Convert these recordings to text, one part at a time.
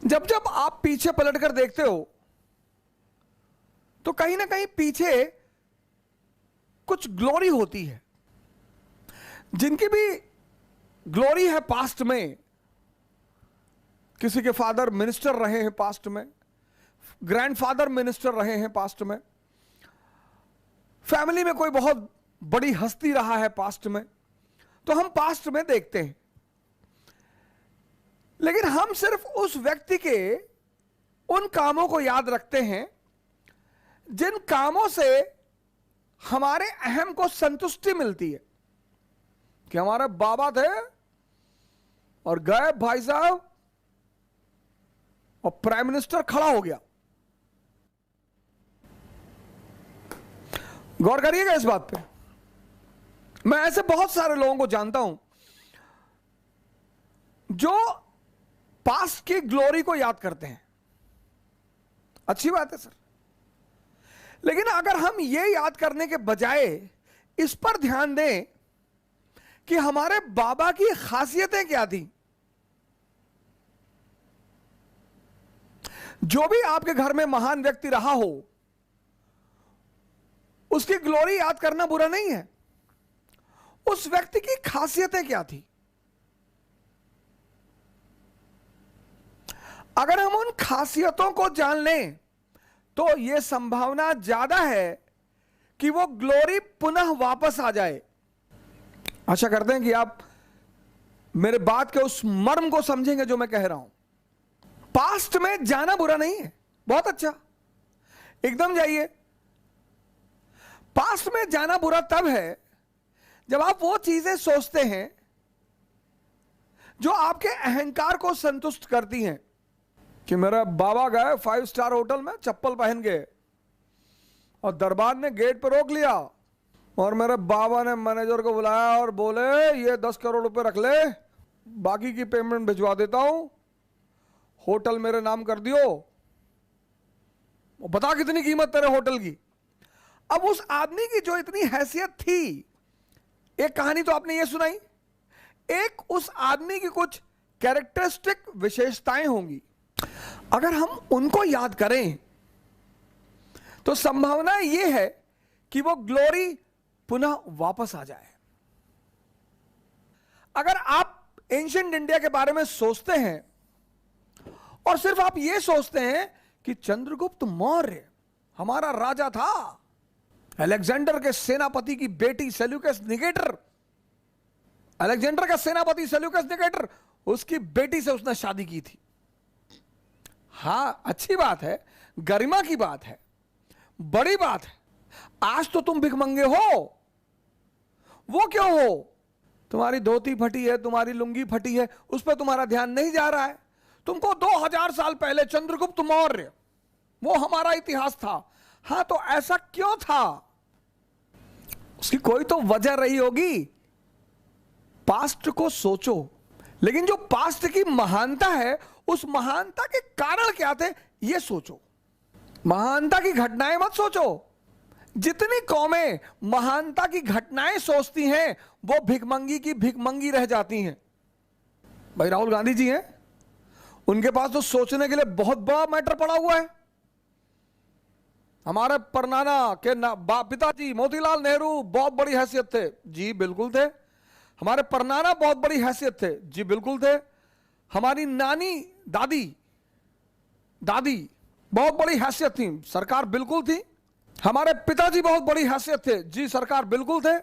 जब जब आप पीछे पलटकर देखते हो तो कहीं ना कहीं पीछे कुछ ग्लोरी होती है। जिनकी भी ग्लोरी है पास्ट में, किसी के फादर मिनिस्टर रहे हैं पास्ट में, ग्रैंडफादर मिनिस्टर रहे हैं पास्ट में, फैमिली में कोई बहुत बड़ी हस्ती रहा है पास्ट में, तो हम पास्ट में देखते हैं। लेकिन हम सिर्फ उस व्यक्ति के उन कामों को याद रखते हैं जिन कामों से हमारे अहम को संतुष्टि मिलती है कि हमारे बाबा थे और गए भाई साहब और प्राइम मिनिस्टर खड़ा हो गया। गौर करिएगा इस बात पे। मैं ऐसे बहुत सारे लोगों को जानता हूं जो पास्ट की ग्लोरी को याद करते हैं। अच्छी बात है सर, लेकिन अगर हम ये याद करने के बजाय इस पर ध्यान दें कि हमारे बाबा की खासियतें क्या थी, जो भी आपके घर में महान व्यक्ति रहा हो उसकी ग्लोरी याद करना बुरा नहीं है। उस व्यक्ति की खासियतें क्या थी, अगर हम उन खासियतों को जान लें तो यह संभावना ज्यादा है कि वो ग्लोरी पुनः वापस आ जाए। आशा करते हैं कि आप मेरे बात के उस मर्म को समझेंगे जो मैं कह रहा हूं। पास्ट में जाना बुरा नहीं है, बहुत अच्छा, एकदम जाइए। पास्ट में जाना बुरा तब है जब आप वो चीजें सोचते हैं जो आपके अहंकार को संतुष्ट करती हैं कि मेरा बाबा गए 5 स्टार होटल में चप्पल पहन के और दरबार ने गेट पर रोक लिया और मेरे बाबा ने मैनेजर को बुलाया और बोले ये 10 करोड़ रुपए रख ले, बाकी की पेमेंट भिजवा देता हूं, होटल मेरे नाम कर दियो, बता कितनी कीमत तेरे होटल की। अब उस आदमी की जो इतनी हैसियत थी, एक कहानी तो आपने ये सुनाई, एक उस आदमी की कुछ कैरेक्टरिस्टिक विशेषताएं होंगी, अगर हम उनको याद करें तो संभावना यह है कि वो ग्लोरी पुनः वापस आ जाए। अगर आप एंशिएंट इंडिया के बारे में सोचते हैं और सिर्फ आप ये सोचते हैं कि चंद्रगुप्त मौर्य हमारा राजा था, अलेक्जेंडर के सेनापति की बेटी सेल्यूकस निकेटर, अलेक्जेंडर का सेनापति सेल्यूकस निकेटर, उसकी बेटी से उसने शादी की थी। हां, अच्छी बात है, गरिमा की बात है, बड़ी बात है। आज तो तुम भिखमंगे हो, वो क्यों हो? तुम्हारी धोती फटी है, तुम्हारी लुंगी फटी है, उस पर तुम्हारा ध्यान नहीं जा रहा है। तुमको 2000 साल पहले चंद्रगुप्त मौर्य, वो हमारा इतिहास था। हां, तो ऐसा क्यों था? उसकी कोई तो वजह रही होगी। पास्ट को सोचो, लेकिन जो पास्ट की महानता है, उस महानता के कारण क्या थे ये सोचो। महानता की घटनाएं मत सोचो। जितनी कौमें महानता की घटनाएं सोचती हैं वो भिखमंगी की भिखमंगी रह जाती हैं। भाई राहुल गांधी जी हैं, उनके पास तो सोचने के लिए बहुत बड़ा मैटर पड़ा हुआ है। हमारे परनाना के पिताजी मोतीलाल नेहरू बहुत बड़ी हैसियत थे, जी बिल्कुल थे। हमारे परनाना बहुत बड़ी हैसियत थे, जी बिल्कुल थे। हमारी नानी दादी बहुत बड़ी हैसियत थी, सरकार बिल्कुल थी। हमारे पिताजी बहुत बड़ी हैसियत थे, जी सरकार बिल्कुल थे।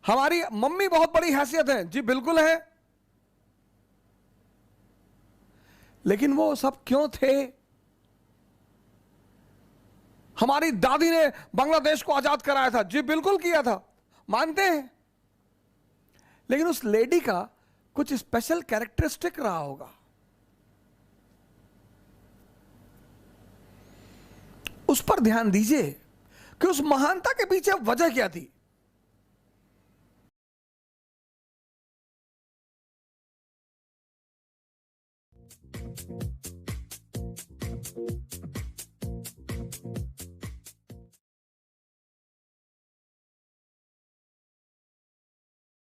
हमारी मम्मी बहुत बड़ी हैसियत है, जी बिल्कुल है। लेकिन वो सब क्यों थे? हमारी दादी ने बांग्लादेश को आजाद कराया था, जी बिल्कुल किया था, मानते हैं। लेकिन उस लेडी का कुछ स्पेशल कैरेक्टरिस्टिक रहा होगा। उस पर ध्यान दीजिए कि उस महानता के पीछे वजह क्या थी।